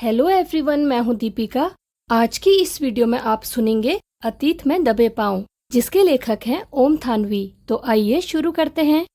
Hello everyone, मैं हूं दीपिका। आज की इस वीडियो में आप सुनेंगे अतीत में दबे पांव, जिसके लेखक हैं ओम थानवी। तो आइए शुरू करते हैं।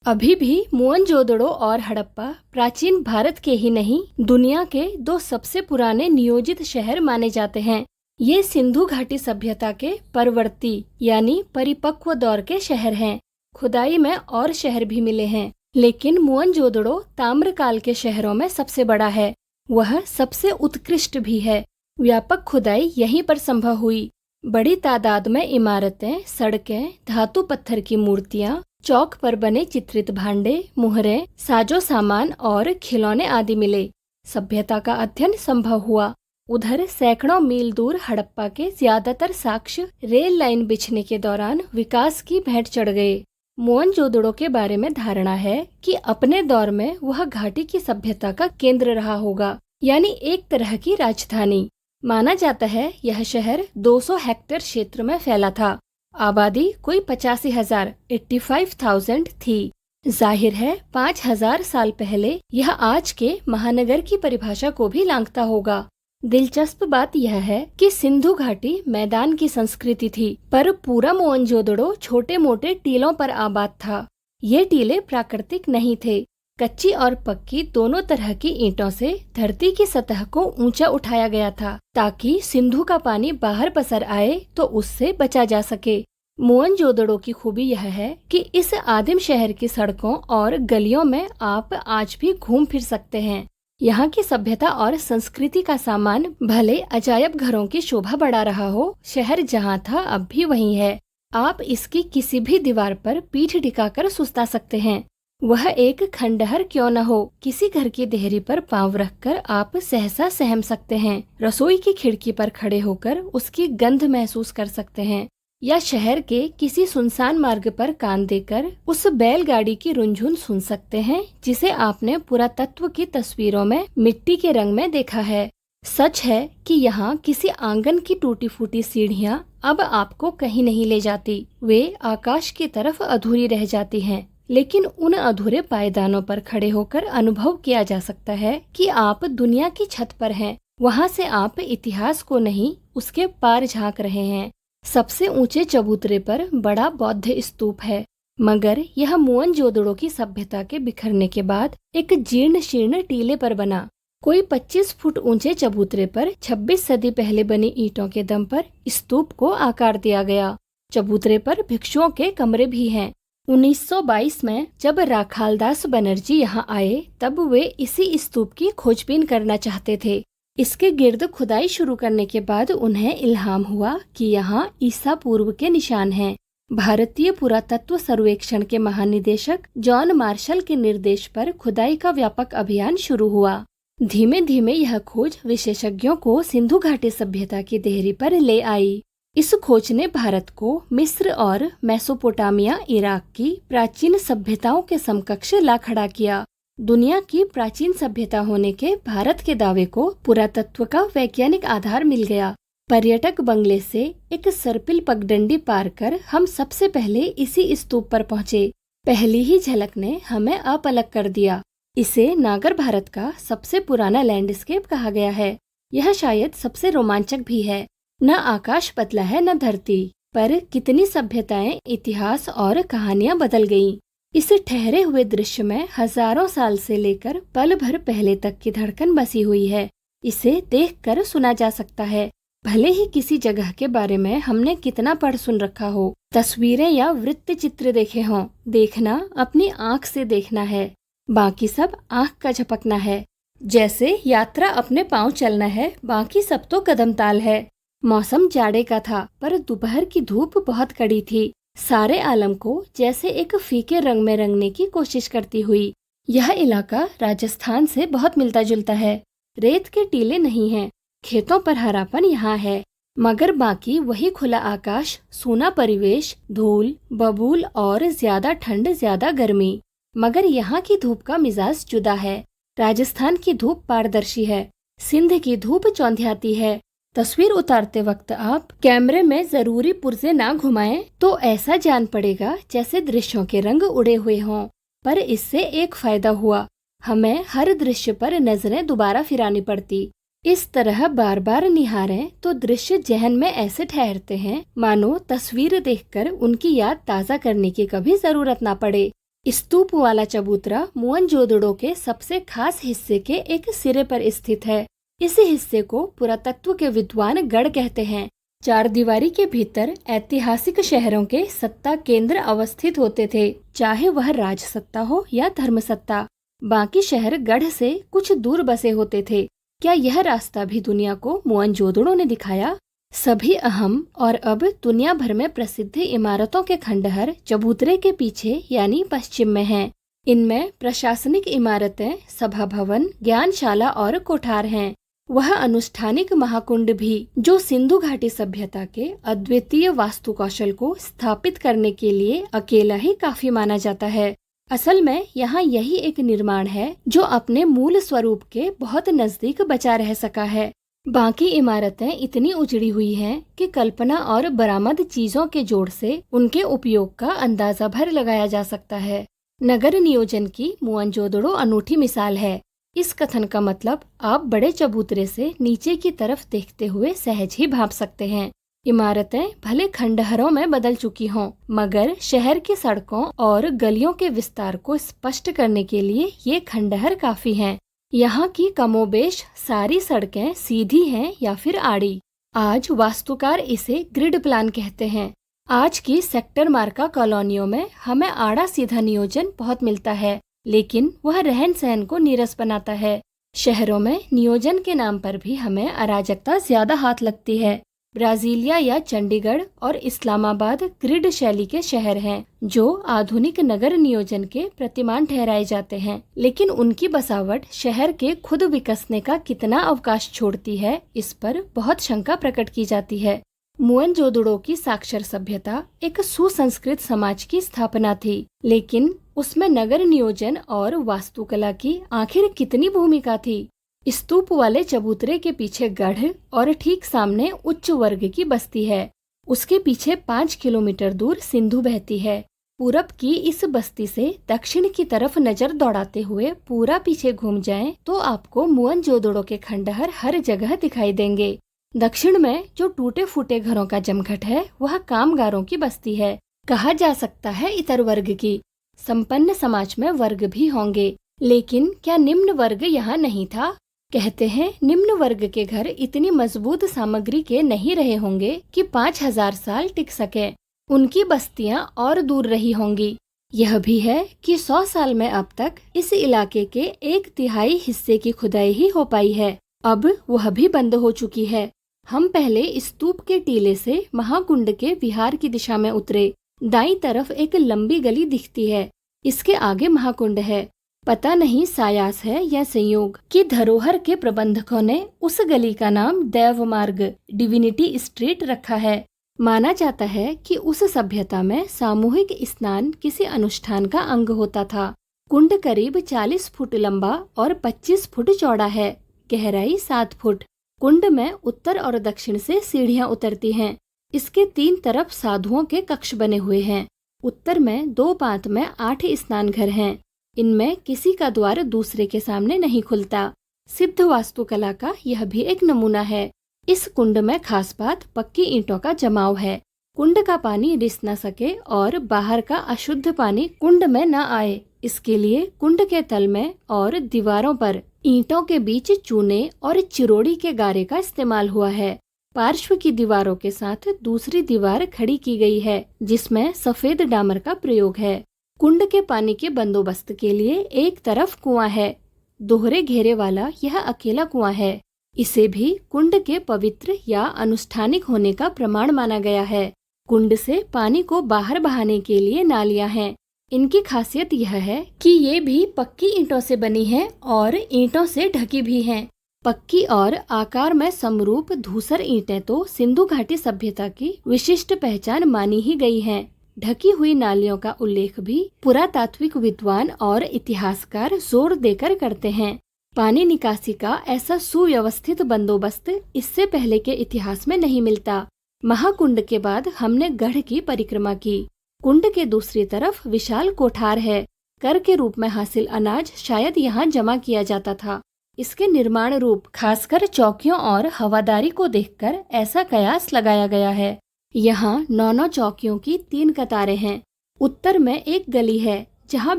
अभी भी मोहनजोदड़ो और हड़प्पा प्राचीन भारत के ही नहीं, दुनिया के दो सबसे पुराने नियोजित शहर माने जाते हैं। ये सिंधु घाटी सभ्यता के परवर्ती यानी परिपक्व दौर के शहर हैं। खुदाई में और शहर भी मिले हैं, लेकिन मोहनजोदड़ो ताम्रकाल के शहरों में सबसे बड़ा है। वह सबसे उत्कृष्ट भी है। व्यापक खुदाई यहीं पर संभव हुई। बड़ी तादाद में इमारतें, सड़कें, धातु पत्थर की मूर्तियां, चौक पर बने चित्रित भांडे, मुहरें, साजो सामान और खिलौने आदि मिले। सभ्यता का अध्ययन संभव हुआ। उधर सैकड़ों मील दूर हड़प्पा के ज्यादातर साक्ष्य रेल लाइन बिछने के दौरान विकास की भेंट चढ़ गए। मोहनजोदड़ो के बारे में धारणा है कि अपने दौर में वह घाटी की सभ्यता का केंद्र रहा होगा, यानी एक तरह की राजधानी। माना जाता है यह शहर 200 हेक्टेयर क्षेत्र में फैला था। आबादी कोई 85,000 थी। जाहिर है 5000 साल पहले यह आज के महानगर की परिभाषा को भी लांघता होगा। दिलचस्प बात यह है कि सिंधु घाटी मैदान की संस्कृति थी, पर पूरा मोहनजोदड़ो छोटे मोटे टीलों पर आबाद था। ये टीले प्राकृतिक नहीं थे। कच्ची और पक्की दोनों तरह की ईंटों से धरती की सतह को ऊंचा उठाया गया था, ताकि सिंधु का पानी बाहर पसर आए तो उससे बचा जा सके। मोहनजोदड़ो की खूबी यह है कि इस आदिम शहर की सड़कों और गलियों में आप आज भी घूम फिर सकते हैं। यहाँ की सभ्यता और संस्कृति का सामान भले अजायब घरों की शोभा बढ़ा रहा हो, शहर जहाँ था अब भी वहीं है। आप इसकी किसी भी दीवार पर पीठ टिकाकर सुस्ता सकते हैं। वह एक खंडहर क्यों न हो, किसी घर की देहरी पर पांव रखकर आप सहसा सहम सकते हैं। रसोई की खिड़की पर खड़े होकर उसकी गंध महसूस कर सकते हैं, या शहर के किसी सुनसान मार्ग पर कान देकर उस बैलगाड़ी की रुनझुन सुन सकते हैं जिसे आपने पुरातत्व की तस्वीरों में मिट्टी के रंग में देखा है। सच है कि यहाँ किसी आंगन की टूटी फूटी सीढ़ियाँ अब आपको कहीं नहीं ले जाती। वे आकाश की तरफ अधूरी रह जाती हैं, लेकिन उन अधूरे पायदानों पर खड़े होकर अनुभव किया जा सकता है कि आप दुनिया की छत पर हैं। वहाँ से आप इतिहास को नहीं, उसके पार झांक रहे हैं। सबसे ऊंचे चबूतरे पर बड़ा बौद्ध स्तूप है, मगर यह मोहनजोदड़ो की सभ्यता के बिखरने के बाद एक जीर्ण शीर्ण टीले पर बना। कोई 25 फुट ऊंचे चबूतरे पर 26 सदी पहले बनी ईंटों के दम पर स्तूप को आकार दिया गया। चबूतरे पर भिक्षुओं के कमरे भी हैं। 1922 में जब राखालदास बनर्जी यहाँ आए, तब वे इसी स्तूप की खोजबीन करना चाहते थे। इसके गिर्द खुदाई शुरू करने के बाद उन्हें इल्हाम हुआ कि यहाँ ईसा पूर्व के निशान हैं। भारतीय पुरातत्व सर्वेक्षण के महानिदेशक जॉन मार्शल के निर्देश पर खुदाई का व्यापक अभियान शुरू हुआ। धीमे धीमे यह खोज विशेषज्ञों को सिंधु घाटी सभ्यता की देहरी पर ले आई। इस खोज ने भारत को मिस्र और मेसोपोटामिया, इराक की प्राचीन सभ्यताओं के समकक्ष ला खड़ा किया। दुनिया की प्राचीन सभ्यता होने के भारत के दावे को पुरातत्व का वैज्ञानिक आधार मिल गया। पर्यटक बंगले से एक सर्पिल पगडंडी पार कर हम सबसे पहले इसी स्तूप पर पहुँचे। पहली ही झलक ने हमें अपलक कर दिया। इसे नागर भारत का सबसे पुराना लैंडस्केप कहा गया है। यह शायद सबसे रोमांचक भी है। न आकाश पतला है न धरती, पर कितनी सभ्यताएं, इतिहास और कहानियां बदल गईं। इस ठहरे हुए दृश्य में हजारों साल से लेकर पल भर पहले तक की धड़कन बसी हुई है। इसे देखकर सुना जा सकता है। भले ही किसी जगह के बारे में हमने कितना पढ़ सुन रखा हो, तस्वीरें या वृत्त चित्र देखे हों, देखना अपनी आंख से देखना है। बाकी सब आंख का झपकना है। जैसे यात्रा अपने पांव चलना है, बाकी सब तो कदम ताल है। मौसम जाड़े का था, पर दोपहर की धूप बहुत कड़ी थी, सारे आलम को जैसे एक फीके रंग में रंगने की कोशिश करती हुई। यह इलाका राजस्थान से बहुत मिलता जुलता है। रेत के टीले नहीं हैं, खेतों पर हरापन यहाँ है, मगर बाकी वही खुला आकाश, सूना परिवेश, धूल, बबूल और ज्यादा ठंड, ज्यादा गर्मी। मगर यहाँ की धूप का मिजाज जुदा है। राजस्थान की धूप पारदर्शी है, सिंध की धूप चौंधियाती है। तस्वीर उतारते वक्त आप कैमरे में जरूरी पुर्जे ना घुमाएं, तो ऐसा जान पड़ेगा जैसे दृश्यों के रंग उड़े हुए हों। पर इससे एक फायदा हुआ, हमें हर दृश्य पर नजरें दोबारा फिरानी पड़ती। इस तरह बार बार निहारें तो दृश्य जहन में ऐसे ठहरते हैं मानो तस्वीर देखकर उनकी याद ताज़ा करने की कभी जरूरत ना पड़े। स्तूप वाला चबूतरा मोहनजोदड़ो के सबसे खास हिस्से के एक सिरे पर स्थित है। इस हिस्से को पुरातत्व के विद्वान गढ़ कहते हैं। चार दीवारी के भीतर ऐतिहासिक शहरों के सत्ता केंद्र अवस्थित होते थे, चाहे वह राजसत्ता हो या धर्मसत्ता। बाकी शहर गढ़ से कुछ दूर बसे होते थे। क्या यह रास्ता भी दुनिया को मोहनजोदड़ो ने दिखाया? सभी अहम और अब दुनिया भर में प्रसिद्ध इमारतों के खंडहर चबूतरे के पीछे यानी पश्चिम में हैं। इनमें प्रशासनिक इमारतें, सभा भवन, ज्ञानशाला और कोठार हैं। वह अनुष्ठानिक महाकुंड भी, जो सिंधु घाटी सभ्यता के अद्वितीय वास्तु कौशल को स्थापित करने के लिए अकेला ही काफी माना जाता है। असल में यहाँ यही एक निर्माण है जो अपने मूल स्वरूप के बहुत नजदीक बचा रह सका है। बाकी इमारतें इतनी उजड़ी हुई हैं कि कल्पना और बरामद चीजों के जोड़ से उनके उपयोग का अंदाजा भर लगाया जा सकता है। नगर नियोजन की मोहनजोदड़ो अनूठी मिसाल है। इस कथन का मतलब आप बड़े चबूतरे से नीचे की तरफ देखते हुए सहज ही भाप सकते हैं। इमारतें भले खंडहरों में बदल चुकी हों, मगर शहर की सड़कों और गलियों के विस्तार को स्पष्ट करने के लिए ये खंडहर काफी हैं। यहाँ की कमोबेश सारी सड़कें सीधी हैं या फिर आड़ी। आज वास्तुकार इसे ग्रिड प्लान कहते हैं। आज की सेक्टर मार्का कॉलोनियों में हमें आड़ा सीधा नियोजन बहुत मिलता है, लेकिन वह रहन सहन को नीरस बनाता है। शहरों में नियोजन के नाम पर भी हमें अराजकता ज्यादा हाथ लगती है। ब्राजीलिया या चंडीगढ़ और इस्लामाबाद ग्रिड शैली के शहर हैं, जो आधुनिक नगर नियोजन के प्रतिमान ठहराए जाते हैं, लेकिन उनकी बसावट शहर के खुद विकसने का कितना अवकाश छोड़ती है, इस पर बहुत शंका प्रकट की जाती है। मोहनजोदड़ो की साक्षर सभ्यता एक सुसंस्कृत समाज की स्थापना थी, लेकिन उसमें नगर नियोजन और वास्तुकला की आखिर कितनी भूमिका थी? स्तूप वाले चबूतरे के पीछे गढ़ और ठीक सामने उच्च वर्ग की बस्ती है। उसके पीछे 5 किलोमीटर दूर सिंधु बहती है। पूरब की इस बस्ती से दक्षिण की तरफ नजर दौड़ाते हुए पूरा पीछे घूम जाएं तो आपको मोहनजोदड़ो के खंडहर हर जगह दिखाई देंगे। दक्षिण में जो टूटे फूटे घरों का जमघट है वह कामगारों की बस्ती है। कहा जा सकता है इतर वर्ग की। संपन्न समाज में वर्ग भी होंगे, लेकिन क्या निम्न वर्ग यहाँ नहीं था? कहते हैं निम्न वर्ग के घर इतनी मजबूत सामग्री के नहीं रहे होंगे कि 5000 साल टिक सके। उनकी बस्तियां और दूर रही होंगी। यह भी है कि 100 साल में अब तक इस इलाके के 1/3 हिस्से की खुदाई ही हो पाई है। अब वह भी बंद हो चुकी है। हम पहले स्तूप के टीले से महाकुंड के विहार की दिशा में उतरे। दाईं तरफ एक लंबी गली दिखती है। इसके आगे महाकुंड है। पता नहीं सायास है या संयोग कि धरोहर के प्रबंधकों ने उस गली का नाम देव मार्ग डिविनिटी स्ट्रीट रखा है। माना जाता है कि उस सभ्यता में सामूहिक स्नान किसी अनुष्ठान का अंग होता था। कुंड करीब 40 फुट लंबा और 25 फुट चौड़ा है, गहराई 7 फुट। कुंड में उत्तर और दक्षिण से सीढ़ियां उतरती हैं। इसके 3 तरफ साधुओं के कक्ष बने हुए हैं। उत्तर में 2 पात में 8 स्नान घर हैं। इनमें किसी का द्वार दूसरे के सामने नहीं खुलता। सिद्ध वास्तुकला का यह भी एक नमूना है। इस कुंड में खास बात पक्की ईंटों का जमाव है। कुंड का पानी रिस न सके और बाहर का अशुद्ध पानी कुंड में न आए, इसके लिए कुंड के तल में और दीवारों पर ईंटों के बीच चूने और चिरोड़ी के गारे का इस्तेमाल हुआ है। पार्श्व की दीवारों के साथ दूसरी दीवार खड़ी की गई है, जिसमें सफेद डामर का प्रयोग है। कुंड के पानी के बंदोबस्त के लिए एक तरफ कुआं है। दोहरे घेरे वाला यह अकेला कुआं है। इसे भी कुंड के पवित्र या अनुष्ठानिक होने का प्रमाण माना गया है। कुंड से पानी को बाहर बहाने के लिए नालियां हैं। इनकी खासियत यह है कि ये भी पक्की ईंटों से बनी हैं और ईंटों से ढकी भी हैं। पक्की और आकार में समरूप धूसर ईंटें तो सिंधु घाटी सभ्यता की विशिष्ट पहचान मानी ही गई हैं। ढकी हुई नालियों का उल्लेख भी पुरातात्विक विद्वान और इतिहासकार जोर देकर करते हैं। पानी निकासी का ऐसा सुव्यवस्थित बंदोबस्त इससे पहले के इतिहास में नहीं मिलता। महाकुंड के बाद हमने गढ़ की परिक्रमा की। कुंड के दूसरी तरफ विशाल कोठार है। कर के रूप में हासिल अनाज शायद यहाँ जमा किया जाता था। इसके निर्माण रूप खासकर चौकियों और हवादारी को देखकर ऐसा कयास लगाया गया है। यहाँ 9 चौकियों की 3 कतारें हैं। उत्तर में एक गली है जहाँ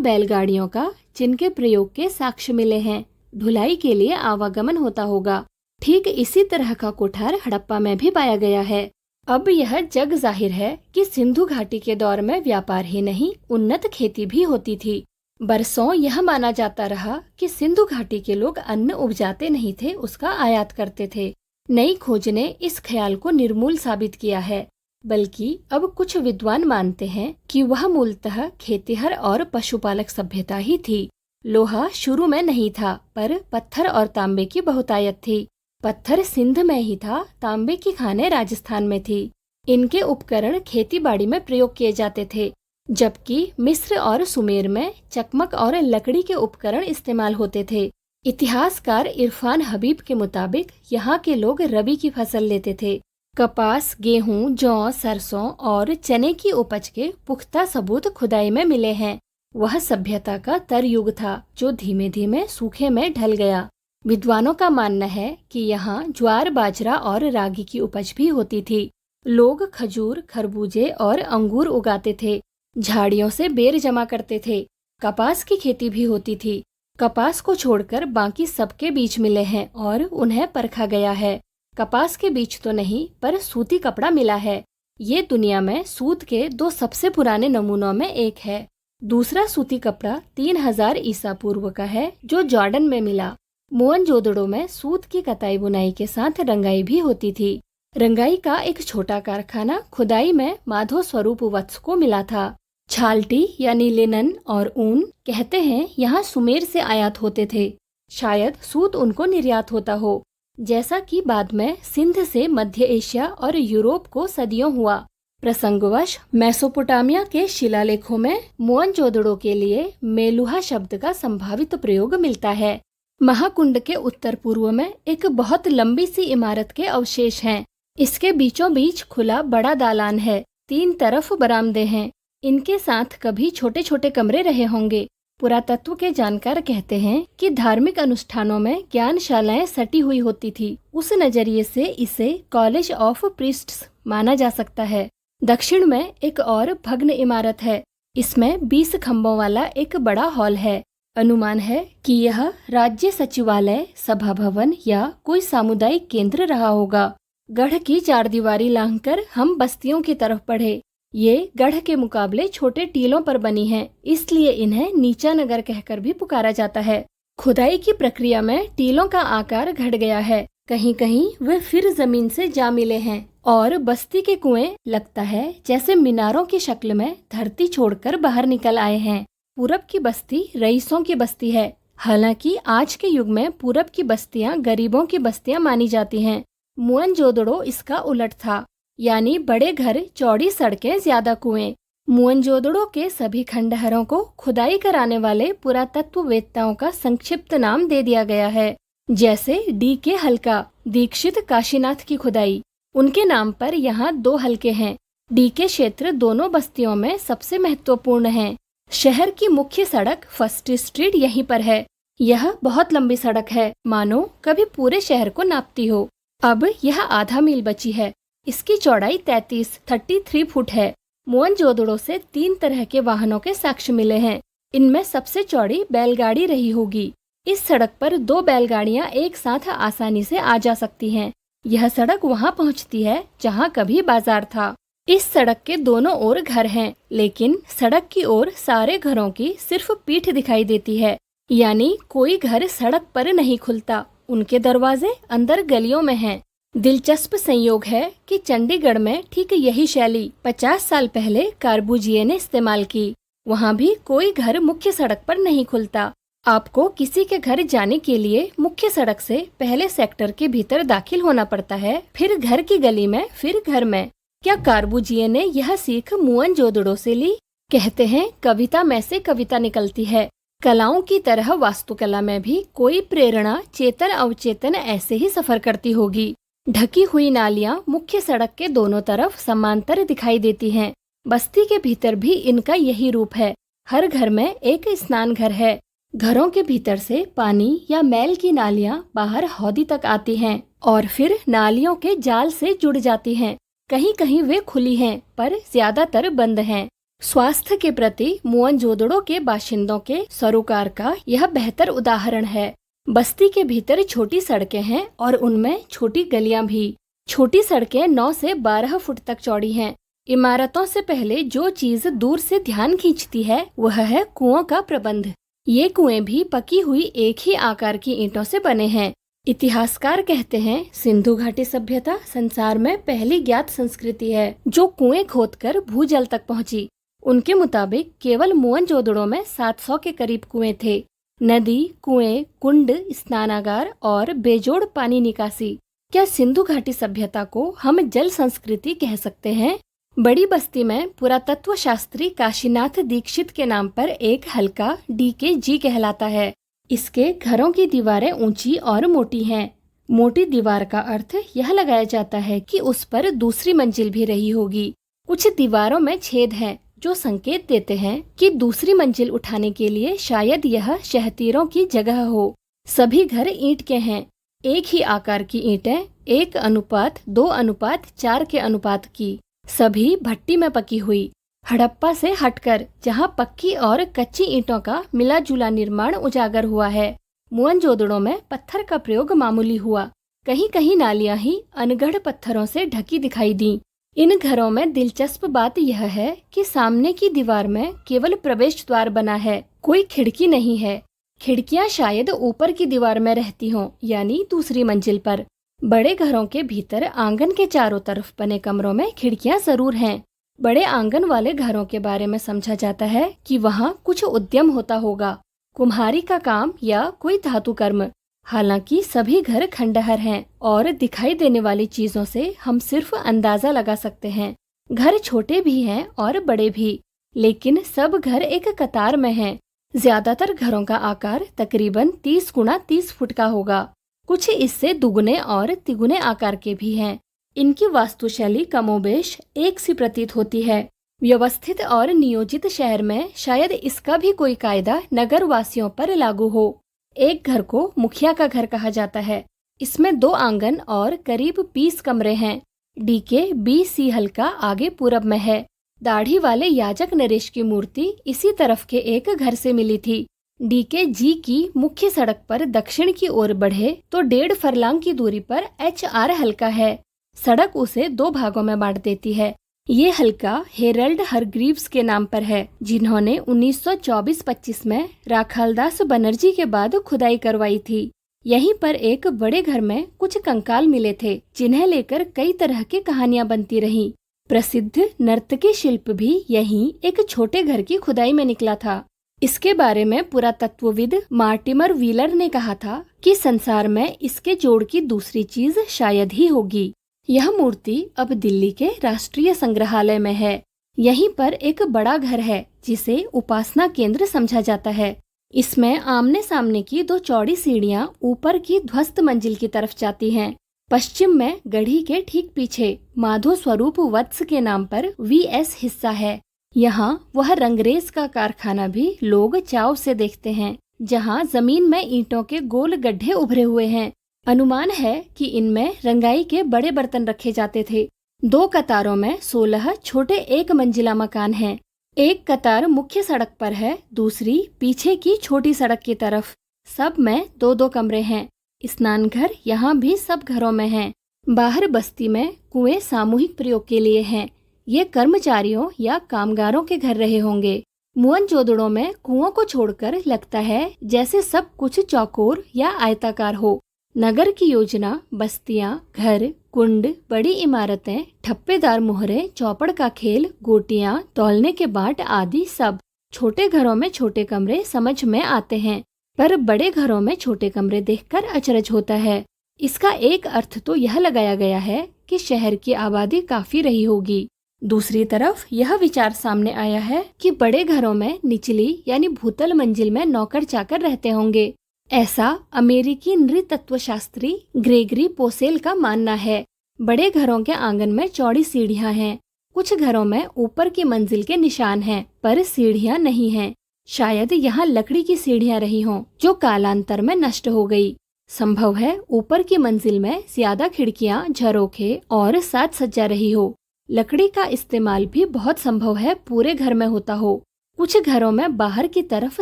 बैलगाड़ियों का जिनके प्रयोग के साक्ष्य मिले हैं ढुलाई के लिए आवागमन होता होगा। ठीक इसी तरह का कोठार हड़प्पा में भी पाया गया है। अब यह जग जाहिर है कि सिंधु घाटी के दौर में व्यापार ही नहीं उन्नत खेती भी होती थी। बरसों यह माना जाता रहा कि सिंधु घाटी के लोग अन्न उपजाते नहीं थे, उसका आयात करते थे। नई खोज ने इस ख्याल को निर्मूल साबित किया है, बल्कि अब कुछ विद्वान मानते हैं कि वह मूलतः खेतिहर और पशुपालक सभ्यता ही थी। लोहा शुरू में नहीं था, पर पत्थर और तांबे की बहुतायत थी। पत्थर सिंध में ही था, तांबे की खानें राजस्थान में थी। इनके उपकरण खेती बाड़ी में प्रयोग किए जाते थे, जबकि मिस्र और सुमेर में चकमक और लकड़ी के उपकरण इस्तेमाल होते थे। इतिहासकार इरफान हबीब के मुताबिक यहाँ के लोग रबी की फसल लेते थे। कपास, गेहूं, जौ, सरसों और चने की उपज के पुख्ता सबूत खुदाई में मिले हैं। वह सभ्यता का तरयुग था जो धीमे धीमे सूखे में ढल गया। विद्वानों का मानना है कि यहाँ ज्वार, बाजरा और रागी की उपज भी होती थी। लोग खजूर, खरबूजे और अंगूर उगाते थे। झाड़ियों से बेर जमा करते थे। कपास की खेती भी होती थी। कपास को छोड़कर बाकी सबके बीज मिले हैं और उन्हें परखा गया है। कपास के बीज तो नहीं, पर सूती कपड़ा मिला है। ये दुनिया में सूत के 2 सबसे पुराने नमूनों में एक है। दूसरा सूती कपड़ा 3000 ईसा पूर्व का है जो जॉर्डन में मिला। मोहनजोदड़ो में सूत की कताई बुनाई के साथ रंगाई भी होती थी। रंगाई का एक छोटा कारखाना खुदाई में माधो स्वरूप वत्स को मिला था। छालटी यानी लिनन और ऊन कहते हैं यहाँ सुमेर से आयात होते थे। शायद सूत उनको निर्यात होता हो, जैसा कि बाद में सिंध से मध्य एशिया और यूरोप को सदियों हुआ। प्रसंगवश मेसोपोटामिया के शिलालेखों में मोहनजोदड़ो के लिए मेलुहा शब्द का संभावित प्रयोग मिलता है। महाकुंड के उत्तर पूर्व में एक बहुत लंबी सी इमारत के अवशेष हैं। इसके बीचों बीच खुला बड़ा दालान है। 3 तरफ बरामदे हैं। इनके साथ कभी छोटे छोटे कमरे रहे होंगे। पुरातत्व के जानकार कहते हैं कि धार्मिक अनुष्ठानों में ज्ञानशालाएं सटी हुई होती थी। उस नजरिए से इसे कॉलेज ऑफ प्रीस्ट्स माना जा सकता है। दक्षिण में एक और भग्न इमारत है। इसमें 20 खम्भों वाला एक बड़ा हॉल है। अनुमान है कि यह राज्य सचिवालय, सभा भवन या कोई सामुदायिक केंद्र रहा होगा। गढ़ की 4 दीवारी लांघकर हम बस्तियों की तरफ बढ़े। ये गढ़ के मुकाबले छोटे टीलों पर बनी हैं, इसलिए इन्हें नीचा नगर कहकर भी पुकारा जाता है। खुदाई की प्रक्रिया में टीलों का आकार घट गया है। कहीं कहीं वे फिर जमीन से जा मिले हैं और बस्ती के कुएं लगता है जैसे मीनारों की शक्ल में धरती छोड़कर बाहर निकल आए हैं। पूरब की बस्ती रईसों की बस्ती है। हालांकि आज के युग में पूरब की बस्तियां गरीबों की बस्तियां मानी जाती हैं। मोहनजोदड़ो इसका उलट था, यानी बड़े घर, चौड़ी सड़कें, ज्यादा कुएं। मोहनजोदड़ो के सभी खंडहरों को खुदाई कराने वाले पुरातत्ववेत्ताओं का संक्षिप्त नाम दे दिया गया है, जैसे D.K. हल्का, दीक्षित काशीनाथ की खुदाई। उनके नाम पर यहाँ 2 हल्के हैं। D.K. क्षेत्र दोनों बस्तियों में सबसे महत्वपूर्ण है। शहर की मुख्य सड़क फर्स्ट स्ट्रीट यहीं पर है। यह बहुत लंबी सड़क है, मानो कभी पूरे शहर को नापती हो। अब यह आधा मील बची है। इसकी चौड़ाई 33 फुट है। मोहनजोदड़ो से 3 तरह के वाहनों के साक्ष्य मिले हैं। इनमें सबसे चौड़ी बैलगाड़ी रही होगी। इस सड़क पर 2 बैलगाड़ियां एक साथ आसानी से आ जा सकती हैं। यह सड़क वहां पहुंचती है जहां कभी बाजार था। इस सड़क के दोनों ओर घर हैं, लेकिन सड़क की ओर सारे घरों की सिर्फ पीठ दिखाई देती है, यानी कोई घर सड़क पर नहीं खुलता। उनके दरवाजे अंदर गलियों में हैं। दिलचस्प संयोग है कि चंडीगढ़ में ठीक यही शैली 50 साल पहले कार्बुजिए ने इस्तेमाल की। वहाँ भी कोई घर मुख्य सड़क पर नहीं खुलता। आपको किसी के घर जाने के लिए मुख्य सड़क से पहले सेक्टर के भीतर दाखिल होना पड़ता है, फिर घर की गली में, फिर घर में। क्या कार्बुजिए ने यह सीख मोहनजोदड़ो से ली? कहते हैं कविता में से कविता निकलती है। कलाओं की तरह वास्तुकला में भी कोई प्रेरणा चेतन अवचेतन ऐसे ही सफर करती होगी। ढकी हुई नालियां मुख्य सड़क के दोनों तरफ समांतर दिखाई देती हैं। बस्ती के भीतर भी इनका यही रूप है। हर घर में एक स्नान घर है। घरों के भीतर से पानी या मैल की नालियां बाहर हौदी तक आती हैं और फिर नालियों के जाल से जुड़ जाती हैं। कहीं कहीं वे खुली हैं, पर ज्यादातर बंद हैं। स्वास्थ्य के प्रति मोहनजोदड़ो के बाशिंदों के सरोकार का यह बेहतर उदाहरण है। बस्ती के भीतर छोटी सड़कें हैं और उनमें छोटी गलियां भी। छोटी सड़कें 9 से 12 फुट तक चौड़ी हैं। इमारतों से पहले जो चीज दूर से ध्यान खींचती है वह है कुओं का प्रबंध। ये कुएं भी पकी हुई एक ही आकार की ईंटों से बने हैं। इतिहासकार कहते हैं सिंधु घाटी सभ्यता संसार में पहली ज्ञात संस्कृति है जो कुएं खोदकर भूजल तक पहुंची। उनके मुताबिक केवल मोहनजोदड़ो में 700 के करीब कुएं थे। नदी, कुएं, कुंड, स्नानागार और बेजोड़ पानी निकासी। क्या सिंधु घाटी सभ्यता को हम जल संस्कृति कह सकते हैं? बड़ी बस्ती में पुरातत्व शास्त्री काशीनाथ दीक्षित के नाम पर एक हल्का DKG कहलाता है। इसके घरों की दीवारें ऊंची और मोटी हैं। मोटी दीवार का अर्थ यह लगाया जाता है कि उस पर दूसरी मंजिल भी रही होगी। कुछ दीवारों में छेद हैं जो संकेत देते हैं कि दूसरी मंजिल उठाने के लिए शायद यह शहतीरों की जगह हो। सभी घर ईंट के हैं। एक ही आकार की ईंटें 1:2:4 के अनुपात की। सभी भट्टी में पकी हुई। हड़प्पा से हटकर जहां पक्की और कच्ची ईंटों का मिला जुला निर्माण उजागर हुआ है, मोहनजोदड़ो में पत्थर का प्रयोग मामूली हुआ। कहीं कहीं नालियां ही अनगढ़ पत्थरों से ढकी दिखाई दी। इन घरों में दिलचस्प बात यह है कि सामने की दीवार में केवल प्रवेश द्वार बना है, कोई खिड़की नहीं है। खिड़कियां शायद ऊपर की दीवार में रहती हों, यानी दूसरी मंजिल पर। बड़े घरों के भीतर आंगन के चारों तरफ बने कमरों में खिड़कियां जरूर हैं। बड़े आंगन वाले घरों के बारे में समझा जाता है कि वहाँ कुछ उद्यम होता होगा, कुम्हारी का काम या कोई धातु कर्म। हालांकि सभी घर खंडहर हैं और दिखाई देने वाली चीजों से हम सिर्फ अंदाजा लगा सकते हैं। घर छोटे भी हैं और बड़े भी, लेकिन सब घर एक कतार में हैं। ज्यादातर घरों का आकार तकरीबन 30x30 फुट का होगा। कुछ इससे दुगने और तिगुने आकार के भी हैं। इनकी वास्तुशैली कमोबेश एक सी प्रतीत होती है। व्यवस्थित और नियोजित शहर में शायद इसका भी कोई कायदा नगर वासियों पर लागू हो। एक घर को मुखिया का घर कहा जाता है। इसमें 2 आंगन और करीब 20 कमरे हैं। DKBC हल्का आगे पूरब में है। दाढ़ी वाले याजक नरेश की मूर्ति इसी तरफ के एक घर से मिली थी। DKG की मुख्य सड़क पर दक्षिण की ओर बढ़े तो 1.5 फरलांग की दूरी पर HR हल्का है। सड़क उसे 2 भागों में बांट देती है। ये हल्का हेरल्ड हरग्रीव्स के नाम पर है, जिन्होंने 1924-25 में राखालदास बनर्जी के बाद खुदाई करवाई थी। यहीं पर एक बड़े घर में कुछ कंकाल मिले थे, जिन्हें लेकर कई तरह की कहानियां बनती रहीं। प्रसिद्ध नर्तकी शिल्प भी यहीं एक छोटे घर की खुदाई में निकला था। इसके बारे में पुरातत्वविद मार्टिमर व्हीलर ने कहा था कि संसार में इसके जोड़ की दूसरी चीज शायद ही होगी। यह मूर्ति अब दिल्ली के राष्ट्रीय संग्रहालय में है। यहीं पर एक बड़ा घर है जिसे उपासना केंद्र समझा जाता है। इसमें आमने सामने की 2 चौड़ी सीढ़ियां ऊपर की ध्वस्त मंजिल की तरफ जाती हैं। पश्चिम में गढ़ी के ठीक पीछे माधो स्वरूप वत्स के नाम पर VS हिस्सा है। यहाँ वह रंगरेज का कारखाना भी लोग चाव से देखते हैं, जहाँ जमीन में ईंटों के गोल गड्ढे उभरे हुए हैं। अनुमान है कि इनमें रंगाई के बड़े बर्तन रखे जाते थे। 2 कतारों में 16 छोटे 1 मंजिला मकान हैं। एक कतार मुख्य सड़क पर है, दूसरी पीछे की छोटी सड़क की तरफ। सब में 2-2 कमरे हैं। स्नान घर यहाँ भी सब घरों में हैं। बाहर बस्ती में कुएं सामूहिक प्रयोग के लिए हैं। ये कर्मचारियों या कामगारों के घर रहे होंगे। मोहनजोदड़ो में कुओं को छोड़कर लगता है जैसे सब कुछ चौकोर या आयताकार हो। नगर की योजना, बस्तियां, घर, कुंड, बड़ी इमारतें, ठप्पेदार मोहरे, चौपड़ का खेल, गोटियां, तौलने के बाट आदि सब। छोटे घरों में छोटे कमरे समझ में आते हैं, पर बड़े घरों में छोटे कमरे देखकर अचरज होता है। इसका एक अर्थ तो यह लगाया गया है कि शहर की आबादी काफी रही होगी। दूसरी तरफ यह विचार सामने आया है कि बड़े घरों में निचली यानी भूतल मंजिल में नौकर चाकर रहते होंगे। ऐसा अमेरिकी नृतत्वशास्त्री ग्रेगरी पोसेल का मानना है। बड़े घरों के आंगन में चौड़ी सीढ़ियां हैं। कुछ घरों में ऊपर की मंजिल के निशान हैं, पर सीढ़ियां नहीं हैं। शायद यहाँ लकड़ी की सीढ़ियां रही हों, जो कालांतर में नष्ट हो गई। संभव है ऊपर की मंजिल में ज्यादा खिड़कियां, झरोखे और साज सज्जा रही हो। लकड़ी का इस्तेमाल भी बहुत संभव है पूरे घर में होता हो। कुछ घरों में बाहर की तरफ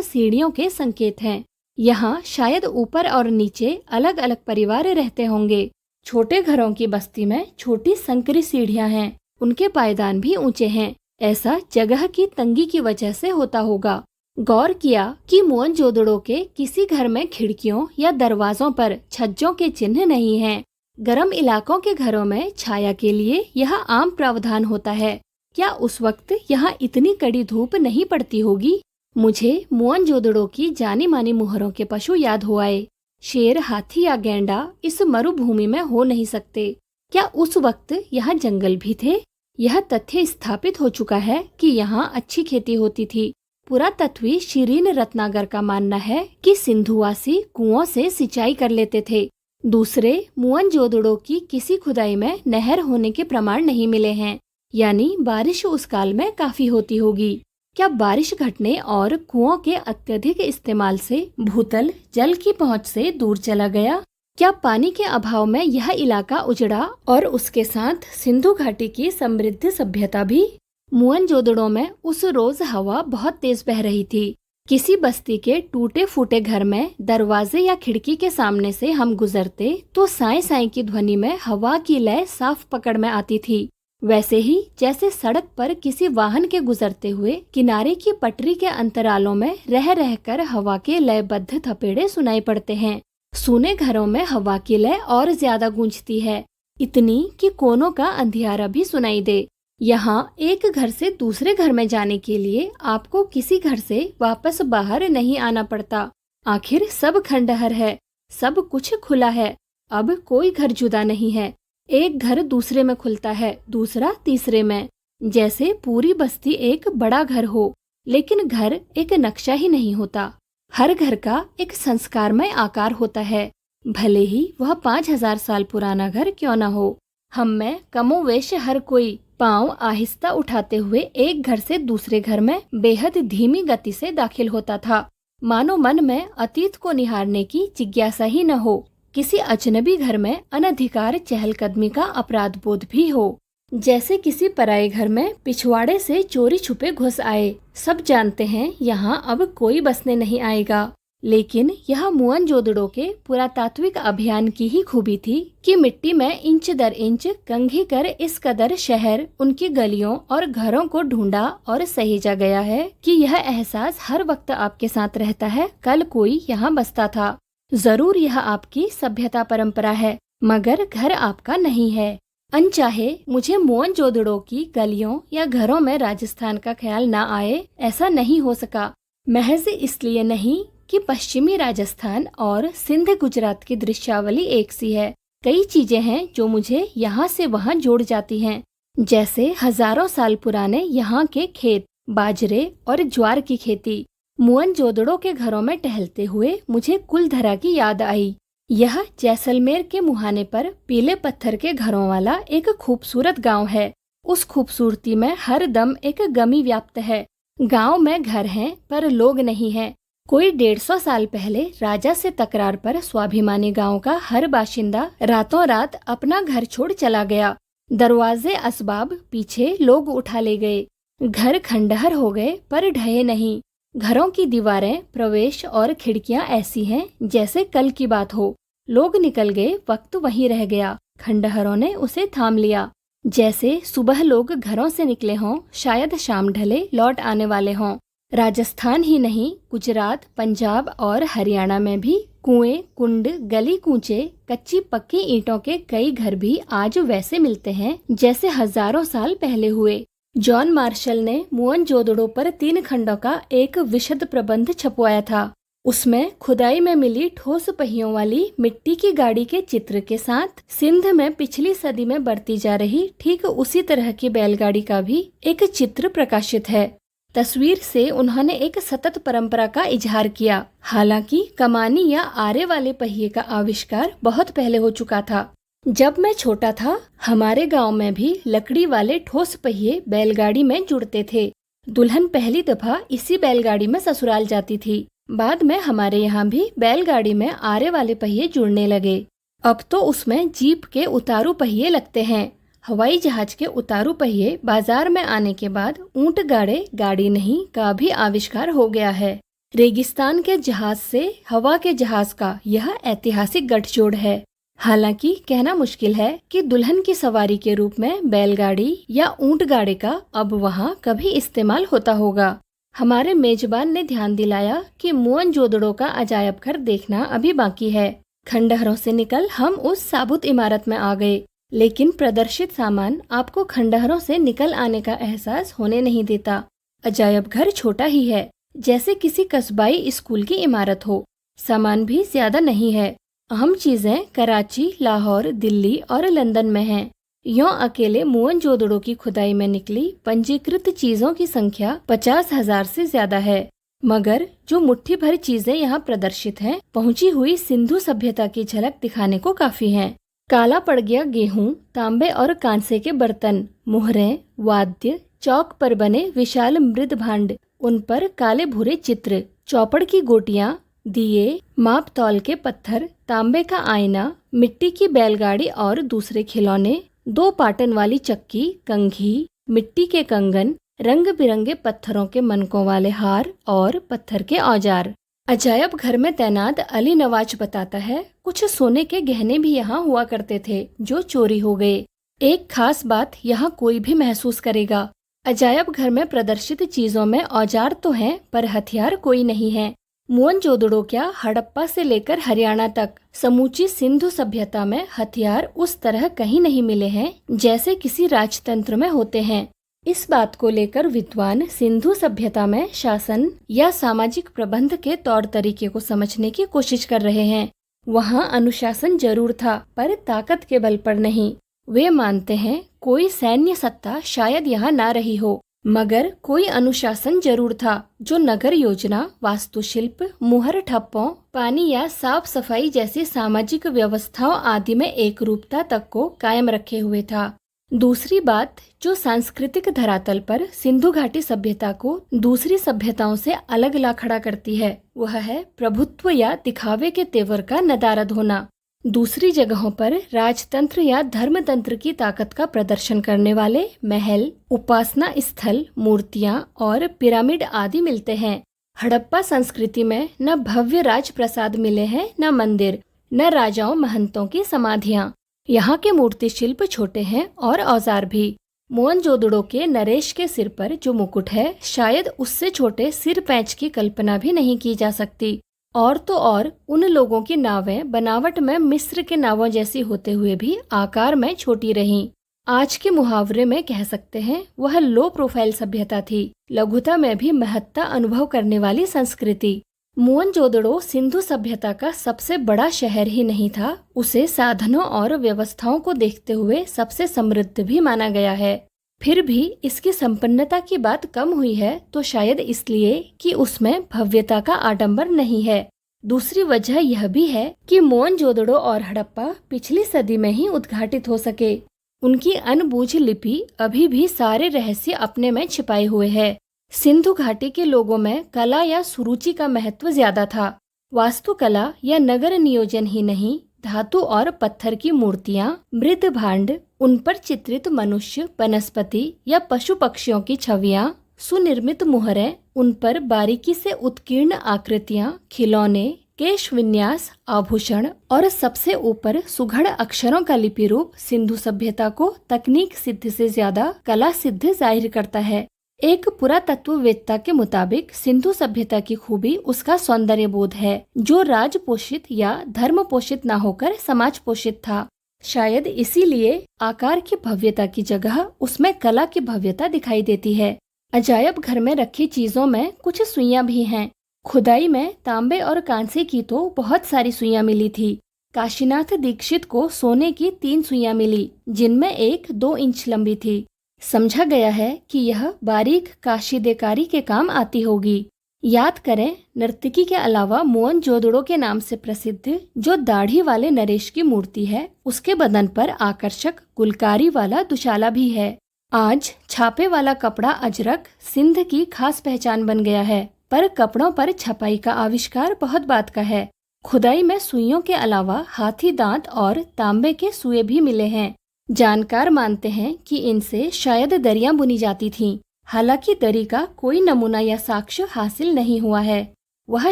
सीढ़ियों के संकेत हैं। यहाँ शायद ऊपर और नीचे अलग अलग परिवार रहते होंगे। छोटे घरों की बस्ती में छोटी संकरी सीढ़ियां हैं, उनके पायदान भी ऊंचे हैं। ऐसा जगह की तंगी की वजह से होता होगा। गौर किया कि मोहनजोदड़ो के किसी घर में खिड़कियों या दरवाजों पर छज्जों के चिन्ह नहीं हैं। गर्म इलाकों के घरों में छाया के लिए यह आम प्रावधान होता है। क्या उस वक्त यहाँ इतनी कड़ी धूप नहीं पड़ती होगी? मुझे मोहनजोदड़ो की जानी मानी मुहरों के पशु याद हो आए। शेर, हाथी या गैंडा इस मरुभूमि में हो नहीं सकते। क्या उस वक्त यहाँ जंगल भी थे? यह तथ्य स्थापित हो चुका है कि यहाँ अच्छी खेती होती थी। पुरातत्वी शिरीन रत्नागर का मानना है कि सिंधुवासी कुओं से सिंचाई कर लेते थे। दूसरे, मोहनजोदड़ो की किसी खुदाई में नहर होने के प्रमाण नहीं मिले हैं, यानी बारिश उस काल में काफी होती होगी। क्या बारिश घटने और कुओं के अत्यधिक इस्तेमाल से भूतल जल की पहुंच से दूर चला गया? क्या पानी के अभाव में यह इलाका उजड़ा और उसके साथ सिंधु घाटी की समृद्ध सभ्यता भी? मोहनजोदड़ो में उस रोज हवा बहुत तेज बह रही थी। किसी बस्ती के टूटे फूटे घर में दरवाजे या खिड़की के सामने से हम गुजरते तो साए साए की ध्वनि में हवा की लय साफ पकड़ में आती थी। वैसे ही जैसे सड़क पर किसी वाहन के गुजरते हुए किनारे की पटरी के अंतरालों में रह रहकर हवा के लयबद्ध थपेड़े सुनाई पड़ते हैं। सूने घरों में हवा की लय और ज्यादा गूंजती है, इतनी कि कोनों का अंधियारा भी सुनाई दे। यहाँ एक घर से दूसरे घर में जाने के लिए आपको किसी घर से वापस बाहर नहीं आना पड़ता। आखिर सब खंडहर है, सब कुछ खुला है। अब कोई घर जुदा नहीं है। एक घर दूसरे में खुलता है, दूसरा तीसरे में, जैसे पूरी बस्ती एक बड़ा घर हो। लेकिन घर एक नक्शा ही नहीं होता। हर घर का एक संस्कारमय आकार होता है, भले ही वह 5000 साल पुराना घर क्यों न हो। हम में कमोवेश हर कोई पांव आहिस्ता उठाते हुए एक घर से दूसरे घर में बेहद धीमी गति से दाखिल होता था, मानो मन में अतीत को निहारने की जिज्ञासा ही न हो। किसी अजनबी घर में अनधिकार चहलकदमी का अपराध बोध भी हो, जैसे किसी पराये घर में पिछवाड़े से चोरी छुपे घुस आए। सब जानते हैं यहाँ अब कोई बसने नहीं आएगा, लेकिन यह मोहनजोदड़ो के पुरातात्विक अभियान की ही खूबी थी कि मिट्टी में इंच दर इंच कंघी कर इस कदर शहर, उनकी गलियों और घरों को ढूंढा और सहेजा गया है कि यह एहसास हर वक्त आपके साथ रहता है, कल कोई यहाँ बसता था। जरूर यह आपकी सभ्यता परंपरा है, मगर घर आपका नहीं है। अनचाहे मुझे मोहनजोदड़ो की गलियों या घरों में राजस्थान का ख्याल न आए, ऐसा नहीं हो सका। महज इसलिए नहीं कि पश्चिमी राजस्थान और सिंध गुजरात की दृश्यावली एक सी है। कई चीजें हैं जो मुझे यहाँ से वहाँ जोड़ जाती हैं, जैसे हजारों साल पुराने यहाँ के खेत, बाजरे और ज्वार की खेती। मोहनजोदड़ो के घरों में टहलते हुए मुझे कुलधरा की याद आई। यह जैसलमेर के मुहाने पर पीले पत्थर के घरों वाला एक खूबसूरत गांव है। उस खूबसूरती में हर दम एक गमी व्याप्त है। गांव में घर हैं पर लोग नहीं हैं। कोई 150 साल पहले राजा से तकरार पर स्वाभिमानी गांव का हर बाशिंदा रातों रात अपना घर छोड़ चला गया। दरवाजे असबाब पीछे लोग उठा ले गए। घर खंडहर हो गए पर ढहे नहीं। घरों की दीवारें, प्रवेश और खिड़कियां ऐसी हैं जैसे कल की बात हो। लोग निकल गए, वक्त वहीं रह गया। खंडहरों ने उसे थाम लिया। जैसे सुबह लोग घरों से निकले हों, शायद शाम ढले लौट आने वाले हों। राजस्थान ही नहीं, गुजरात, पंजाब और हरियाणा में भी कुएं, कुंड, गली कूचे, कच्ची पक्की ईंटों के कई घर भी आज वैसे मिलते हैं जैसे हजारों साल पहले हुए। जॉन मार्शल ने मोहनजोदड़ो पर 3 खंडों का एक विशद प्रबंध छपवाया था। उसमें खुदाई में मिली ठोस पहियों वाली मिट्टी की गाड़ी के चित्र के साथ सिंध में पिछली सदी में बढ़ती जा रही ठीक उसी तरह की बैलगाड़ी का भी एक चित्र प्रकाशित है। तस्वीर से उन्होंने एक सतत परंपरा का इजहार किया। हालांकि कमानी या आरे वाले पहिए का आविष्कार बहुत पहले हो चुका था। जब मैं छोटा था, हमारे गांव में भी लकड़ी वाले ठोस पहिए बैलगाड़ी में जुड़ते थे। दुल्हन पहली दफा इसी बैलगाड़ी में ससुराल जाती थी। बाद में हमारे यहाँ भी बैलगाड़ी में आरे वाले पहिए जुड़ने लगे। अब तो उसमें जीप के उतारू पहिए लगते हैं। हवाई जहाज के उतारू पहिए बाजार में आने के बाद ऊंट गाड़े गाड़ी नहीं का भी आविष्कार हो गया है। रेगिस्तान के जहाज से हवा के जहाज का यह ऐतिहासिक गठजोड़ है। हालांकि कहना मुश्किल है कि दुल्हन की सवारी के रूप में बैलगाड़ी या ऊंट गाड़े का अब वहाँ कभी इस्तेमाल होता होगा। हमारे मेजबान ने ध्यान दिलाया कि मोहनजोदड़ो का अजायब घर देखना अभी बाकी है। खंडहरों से निकल हम उस साबुत इमारत में आ गए, लेकिन प्रदर्शित सामान आपको खंडहरों से निकल आने का एहसास होने नहीं देता। अजायब घर छोटा ही है, जैसे किसी कस्बाई स्कूल की इमारत हो। सामान भी ज्यादा नहीं है। अहम चीजें कराची, लाहौर, दिल्ली और लंदन में हैं। यों अकेले मोहनजोदड़ो की खुदाई में निकली पंजीकृत चीजों की संख्या 50,000 से ज्यादा है। मगर जो मुट्ठी भर चीजें यहाँ प्रदर्शित हैं, पहुंची हुई सिंधु सभ्यता की झलक दिखाने को काफी हैं। काला पड़ गया गेहूं, तांबे और कांसे के बर्तन, मुहरें, वाद्य, चौक पर बने विशाल मृद भांड, उन पर काले भूरे चित्र, चौपड़ की गोटियां, दिए, माप तौल के पत्थर, तांबे का आईना, मिट्टी की बैलगाड़ी और दूसरे खिलौने, 2 पाटन वाली चक्की, कंघी, मिट्टी के कंगन, रंग बिरंगे पत्थरों के मनकों वाले हार और पत्थर के औजार। अजायब घर में तैनात अली नवाज बताता है, कुछ सोने के गहने भी यहाँ हुआ करते थे जो चोरी हो गए। एक खास बात यहाँ कोई भी महसूस करेगा, अजायब घर में प्रदर्शित चीजों में औजार तो हैं पर हथियार कोई नहीं है। मोहनजोदड़ो क्या, हड़प्पा से लेकर हरियाणा तक समूची सिंधु सभ्यता में हथियार उस तरह कहीं नहीं मिले हैं जैसे किसी राजतंत्र में होते हैं। इस बात को लेकर विद्वान सिंधु सभ्यता में शासन या सामाजिक प्रबंध के तौर तरीके को समझने की कोशिश कर रहे हैं। वहाँ अनुशासन जरूर था पर ताकत के बल पर नहीं। वे मानते हैं कोई सैन्य सत्ता शायद यहाँ ना रही हो, मगर कोई अनुशासन जरूर था जो नगर योजना, वास्तुशिल्प, मुहर ठप्पों, पानी या साफ सफाई जैसी सामाजिक व्यवस्थाओं आदि में एक रूपता तक को कायम रखे हुए था। दूसरी बात जो सांस्कृतिक धरातल पर सिंधु घाटी सभ्यता को दूसरी सभ्यताओं से अलग ला खड़ा करती है, वह है प्रभुत्व या दिखावे के तेवर का नदारद होना। दूसरी जगहों पर राजतंत्र या धर्मतंत्र की ताकत का प्रदर्शन करने वाले महल, उपासना स्थल, मूर्तियां और पिरामिड आदि मिलते हैं। हड़प्पा संस्कृति में न भव्य राजप्रसाद मिले हैं, न मंदिर, न राजाओं महंतों की समाधियां। यहाँ के मूर्ति शिल्प छोटे हैं और औजार भी। मोहनजोदड़ो के नरेश के सिर पर जो मुकुट है, शायद उससे छोटे सिर पैंच की कल्पना भी नहीं की जा सकती। और तो और उन लोगों की नावें बनावट में मिस्र के नावों जैसी होते हुए भी आकार में छोटी रहीं। आज के मुहावरे में कह सकते हैं वह लो प्रोफाइल सभ्यता थी, लघुता में भी महत्ता अनुभव करने वाली संस्कृति। मोहनजोदड़ो सिंधु सभ्यता का सबसे बड़ा शहर ही नहीं था, उसे साधनों और व्यवस्थाओं को देखते हुए सबसे समृद्ध भी माना गया है। फिर भी इसकी संपन्नता की बात कम हुई है तो शायद इसलिए कि उसमें भव्यता का आडंबर नहीं है। दूसरी वजह यह भी है कि मोहनजोदड़ो और हड़प्पा पिछली सदी में ही उद्घाटित हो सके। उनकी अनबूझ लिपि अभी भी सारे रहस्य अपने में छिपाए हुए है। सिंधु घाटी के लोगों में कला या सुरुचि का महत्व ज्यादा था। वास्तुकला या नगर नियोजन ही नहीं, धातु और पत्थर की मूर्तियां, मृद भांड, उन पर चित्रित मनुष्य, वनस्पति या पशु पक्षियों की छवियां, सुनिर्मित मुहरें, उन पर बारीकी से उत्कीर्ण आकृतियां, खिलौने, केश विन्यास, आभूषण और सबसे ऊपर सुघड़ अक्षरों का लिपि रूप सिंधु सभ्यता को तकनीक सिद्ध से ज्यादा कला सिद्ध जाहिर करता है। एक पुरातत्ववेत्ता के मुताबिक सिंधु सभ्यता की खूबी उसका सौंदर्य बोध है, जो राज पोषित या धर्म पोषित न होकर समाज पोषित था। शायद इसीलिए आकार की भव्यता की जगह उसमें कला की भव्यता दिखाई देती है। अजायब घर में रखी चीजों में कुछ सुइयां भी हैं। खुदाई में तांबे और कांसे की तो बहुत सारी सुइयां मिली थी। काशीनाथ दीक्षित को सोने की 3 सुइयां मिली, जिनमें एक 2 इंच लंबी थी। समझा गया है कि यह बारीक काशीदेकारी के काम आती होगी। याद करें, नर्तकी के अलावा मोहनजोदड़ो के नाम से प्रसिद्ध जो दाढ़ी वाले नरेश की मूर्ति है, उसके बदन पर आकर्षक गुलकारी वाला दुशाला भी है। आज छापे वाला कपड़ा अजरक सिंध की खास पहचान बन गया है, पर कपड़ों पर छपाई का आविष्कार बहुत बाद का है। खुदाई में सुइयों के अलावा हाथी दांत और तांबे के सुए भी मिले हैं। जानकार मानते हैं कि इनसे शायद दरियां बुनी जाती थीं। हालांकि दरी का कोई नमूना या साक्ष्य हासिल नहीं हुआ है। वह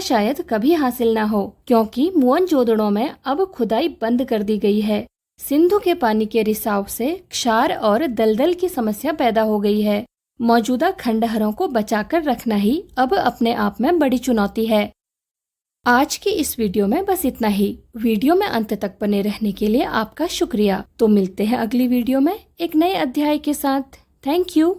शायद कभी हासिल ना हो, क्योंकि मोहनजोदड़ो में अब खुदाई बंद कर दी गई है। सिंधु के पानी के रिसाव से क्षार और दलदल की समस्या पैदा हो गई है। मौजूदा खंडहरों को बचाकर रखना ही अब अपने आप में बड़ी चुनौती है। आज की इस वीडियो में बस इतना ही। वीडियो में अंत तक बने रहने के लिए आपका शुक्रिया। तो मिलते हैं अगली वीडियो में एक नए अध्याय के साथ। Thank you.